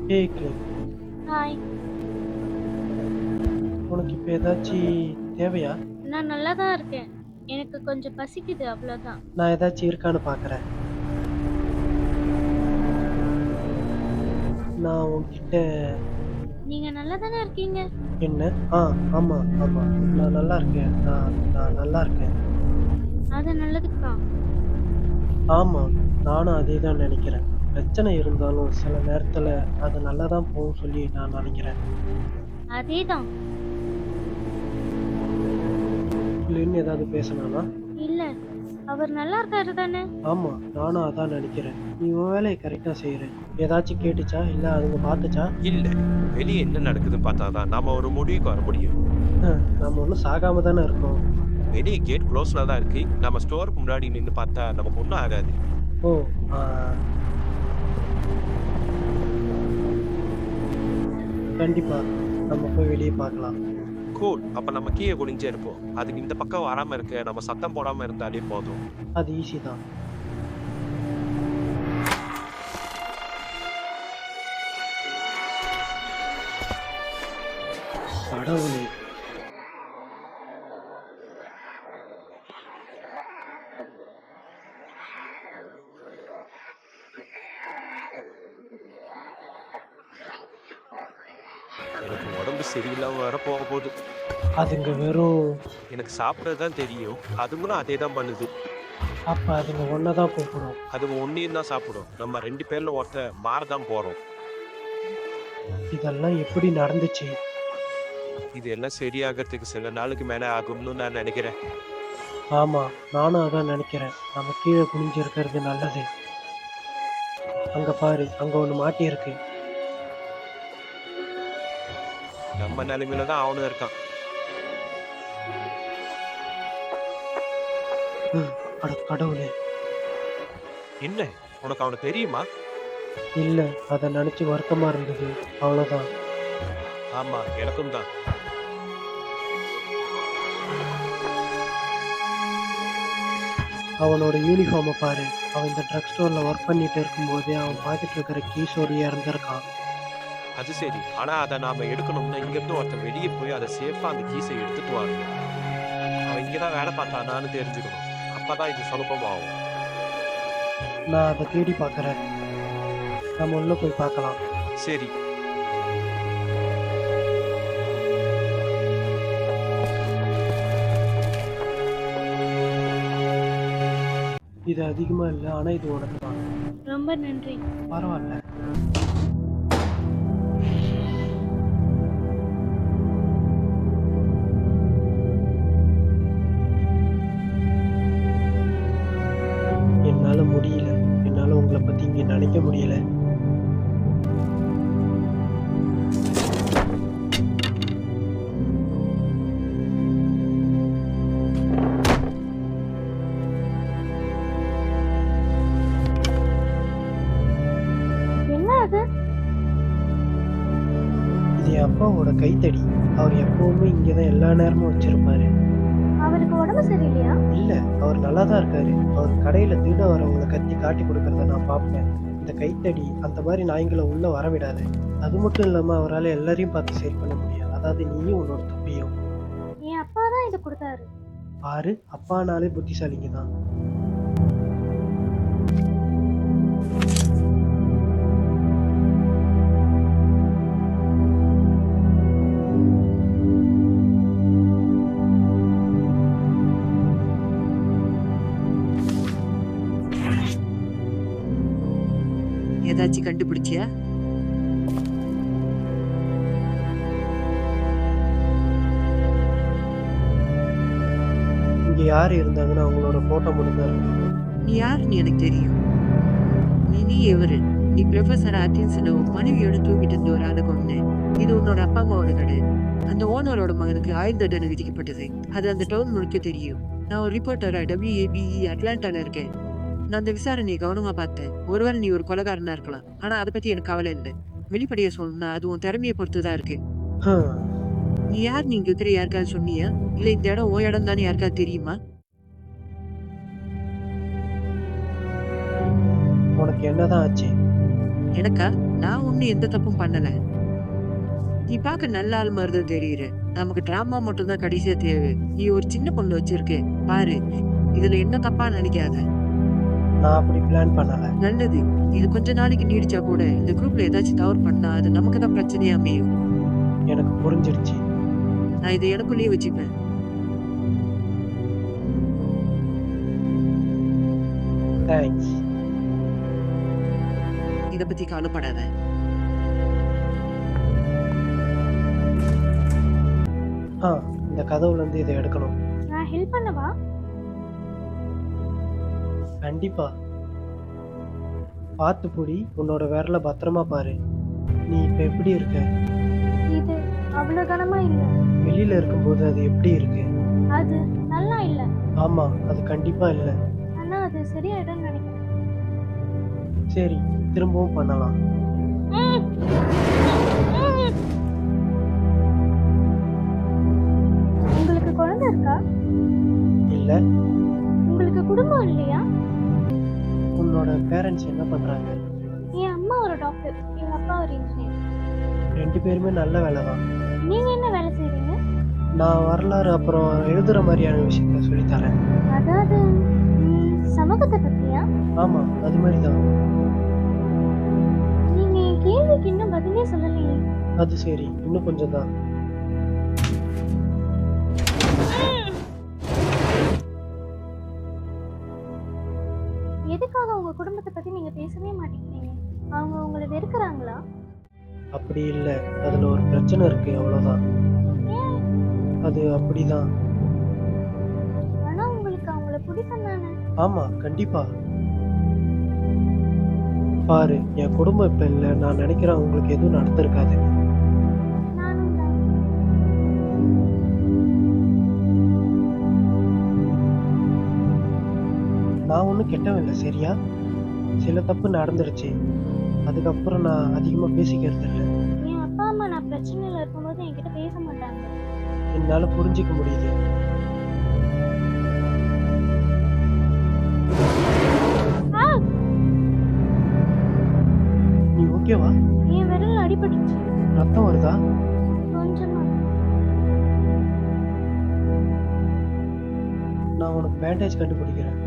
கேக்கு. Hi. உனக்கு இப்ப ஏதாச்சும் தேவையா? நான் நல்லா தான் இருக்கேன். எனக்கு கொஞ்சம் பசிக்குது அவ்வளோதான். நான் ஏதாச்சும் இருக்கான்னு பார்க்குறேன். நான் உன்கிட்ட நீங்க நல்லா தானே இருக்கீங்க? என்ன? ஆ, ஆமா, ஆமா. நான் நல்லா இருக்கேன். நான் நல்லா இருக்கேன். அது நல்லதுக்கு தான். ஆமா, நானும் அதே தான் நெனைக்கிறேன். பிரச்சனை இருந்தாலும் சில நேரத்துல அது நல்லா தான் போகும்னு சொல்லி நான் நெனைக்கிறேன். அதே தான். இல்லைன்னு ஏதாவது பேசுனானா? இல்ல. அவர் நல்லா இருக்காரு தானே? ஆமா, நானும் அதான் நெனைக்கிறேன். நீ உன் வேலைய கரெக்ட்டா செய்ற. ஏதாச்சும் கேட்டுச்சா? இல்ல அதுங்க பார்த்துச்சா? இல்ல. வெளிய என்ன நடக்குதுன்னு பார்த்தா தான் நாம ஒரு முடிவுக்கு வர முடியும். நம்ம ஒண்ணும் சாகாம தானே இருக்கோம். வெளிய கேட் குளோஸ்ல தான் இருக்கு. நம்ம ஸ்டோருக்கு முன்னாடி நின்னு பார்த்தா நமக்கு ஒண்ணும் ஆகாது. ஓ! ஆ. கண்டிப்பா. நம்ம போய் வெளிய பார்க்கலாம். கூல். அப்ப நம்ம கீழ குனிஞ்சே இருப்போம். அதுக்கு இந்த பக்கம் வராம இருக்க நம்ம சத்தம் போடாம இருந்தாலே போதும். அது ஈஸி தான். கடவுளே! எனக்கு உடம்பு சரியில்லாம வேற போக போகுது. அதுங்க வெறும் எனக்கு சாப்பிட தான் தெரியும். அதுங்களும் அதே தான் பண்ணுது. அப்ப அதுங்க ஒண்ண தான் கூப்பிடும். அதுங்க ஒண்ணையும் தான் சாப்பிடும். நம்ம 2 பேர்ல ஒருத்தன் மாற தான் போறோம். இதெல்லாம் எப்படி நடந்துச்சு? இது எல்லாம் சரியாகறதுக்கு சில நாளுக்கு மேல ஆகும்னு நான் நினைக்கிறேன். ஆமா, நானும் அதான் நெனைக்கிறேன். நம்ம கீழ குனிஞ்சு இருக்கிறது நல்லது. அங்க பாரு, அங்க ஒண்ணு மாட்டியிருக்கு. நம்ம நிலைமையில தான் அவனும் இருக்கான். அட கடவுளே! என்ன? உனக்கு அவன தெரியுமா? இல்ல, அத நெனச்சு வருத்தமா இருந்தது. அவ்வளோதான். ஆமா, எனக்கும் தான். அவனோட யூனிஃபார்ம பாரு. அவன் இந்த ட்ரக் ஸ்டோர்ல ஒர்க் பண்ணிட்டு இருக்கும்போதே அவன் பாக்கெட்ல இருக்கிற கீஸோடயே இறந்திருக்கான். அது சரி. ஆனா அத நாம எடுக்கணும்னா இங்கிருந்து ஒருத்தன் வெளிய போய் அத சேஃபா அந்த கீஸை எடுத்துட்டு வரணும். அவன் இங்க தான் வேலை பார்த்தானான்னு தெரிஞ்சுக்கணும். அப்பதான் இது சுலபமாகும். நான் அத தேடி பார்க்குறேன். நம்ம உள்ள போய் பார்க்கலாம். சரி. இது அதிகமா இல்ல. ஆனா இது உனக்கு தான். ரொம்ப நன்றி. பரவால்ல. என்னால முடியல. என்னால உங்கள பத்தி இங்க நெனைக்க முடியல. என்ன அது? இது என் அப்பாவோட கைத்தடி. அவர் எப்பவுமே இங்க தான் எல்லா நேரமும் வச்சிருப்பாரு. அவருக்கு உடம்பு சரியில்லையா? இல்ல, அவர் நல்லா தான் இருக்காரு. அவர் கடையில திருட வரவங்கள கத்தி காட்டி கொடுக்கறத நான் பார்ப்பேன். இந்த கைத்தடி அந்த மாதிரி நாய்ங்கள உள்ள வர விடாது. அது மட்டும் இல்லாம அவரால எல்லாரையும் பார்த்து சேவ் பண்ண முடியும். அதாவது நீயும் உன்னோட தம்பியும். என் அப்பா தான் இதை கொடுத்தாரு. பாரு, அப்பானாலே புத்திசாலிங்க தான். ஏதாச்சும் கண்டுபிடிச்சியா? இங்க யாரு இருந்தாங்கன்னா அவங்களோட போட்டோ மட்டும் தான் இருக்கு. நீ யாருன்னு எனக்கு தெரியும். நீ எவரு? நீ ப்ரொஃபசர் அத்தின்சனை உன் மனைவியோட தூக்கிட்டு இருந்த ஒரு ஆளை கொண்டு. இது உன்னோட அப்பா அம்மாவோட கடை. அந்த ஓனரோட மகனுக்கு ஆயுள் தண்டனை விதிக்கப்பட்டது. அது அந்த டவுன் முழுக்க தெரியும். நான் ஒரு ரிப்போர்ட்டரா WABE அட்லாண்டால இருக்கேன். நான் அந்த விசாரணையை கவனமா பார்த்தேன். ஒருவேளை நீ ஒரு கொலைகாரனா இருக்கலாம். ஆனா அதை பத்தி எனக்கு கவலை இல்லை. வெளிப்படையா சொல்லணும்னா அது உன் திறமையை பொறுத்துதான் இருக்கு. ஹம், நீ யார்? நீங்க இருக்கிற யாருக்காவது சொன்னியா? இல்ல இந்த இடம் ஓ இடம் தானே யாருக்காவது தெரியுமா? உனக்கு என்னதான் ஆச்சு? எனக்கா? நான் ஒன்னும் எந்த தப்பும் பண்ணல. நீ பார்க்க நல்ல ஆள் மாதிரி தான் தெரியுற. நமக்கு டிராமா மட்டும் தான் கடைசியா தேவை. நீ ஒரு சின்ன பொண்ணு வச்சிருக்க பாரு. இதுல என்ன தப்பா நினைக்காத. நான் அப்படி பிளான் பண்ணல. நல்லது. இது கொஞ்ச நாளைக்கு நீடிச்சா கூட இந்த குரூப்ல ஏதாச்சும் தவறு பண்ணா அது நமக்கு தான் பிரச்சனையா அமையும். எனக்கு புரிஞ்சிடுச்சு. நான் இதை எனக்குள்ளேயே வச்சுப்பேன். தேங்க்ஸ். இத பத்தி கவலைப்படாத. இந்த கதவுல இருந்து இதை எடுக்கணும். நான் ஹெல்ப் பண்ணவா? கண்டிப்பா. பார்த்து புடி, உன்னோட விரல பத்திரமா பாரு. நீ இப்ப எப்படி இருக்க? இது அவ்வளவு கனமா இல்ல. வெளியில இருக்கும்போது அது எப்படி இருக்கு? அது நல்லா இல்ல. ஆமா, அது கண்டிப்பா இல்ல. ஆனா அது சரியாயிடும்னு நினைக்கிறேன். சரி, திரும்பவும் பண்ணலாம். உங்களுக்கு குழந்தை இருக்கா? இல்ல. உங்களுக்கு குடும்பம் இல்லையா? உன்னோட பேரண்ட்ஸ் என்ன பண்றாங்க? என் அம்மா ஒரு டாக்டர், எங்க அப்பா ஒரு இன்ஜினியர். 2 பேருமே நல்ல வேலை தான். நீங்க என்ன வேலை செய்றீங்க? நான் வரலாறு அப்புறம் எழுதுற மாதிரியான விஷயத்த சொல்லித் தரேன். அதாவது சமூகத்தை பத்தியா? ஆமா, அது மாதிரி தான். நீங்க என் கேள்விக்கு இன்னும் பதிலே சொல்லலையே. அது சரி, இன்னும் கொஞ்சம் தான். எதுக்காக உங்க குடும்பத்தை பத்தி நீங்க பேசவே மாட்டேங்கிறீங்க? அவங்க உங்களை வெறுக்கிறாங்களா? அப்படி இல்ல, அதுல ஒரு பிரச்சனை இருக்கு, அவ்வளவுதான். ஏன்? அது அப்படிதான். ஆனா உங்களுக்கு அவங்கள பிடிக்கும் தானே? ஆமா, கண்டிப்பா. பாரு, என் குடும்பம் இப்ப இல்ல. நான் நினைக்கிறேன் உங்களுக்கு எதுவும் நடந்திருக்காது. நானும் தான். நான் ஒன்றும் கெட்டவன் இல்லை, சரியா? சில தப்பு நடந்துருச்சு. அதுக்கப்புறம் நான் அதிகமா பேசிக்கிறது இல்லை. என் அப்பா அம்மா நான் பிரச்சனையில இருக்கும்போது என்கிட்ட பேச மாட்டாங்க. என்னால புரிஞ்சிக்க முடியுது. நீ ஓகேவா? என் விரல் அடிபட்டுச்சு. ரத்தம் வருதா? கொஞ்சமா. நான் உனக்கு பேண்டேஜ் கண்டுபிடிக்கிறேன்.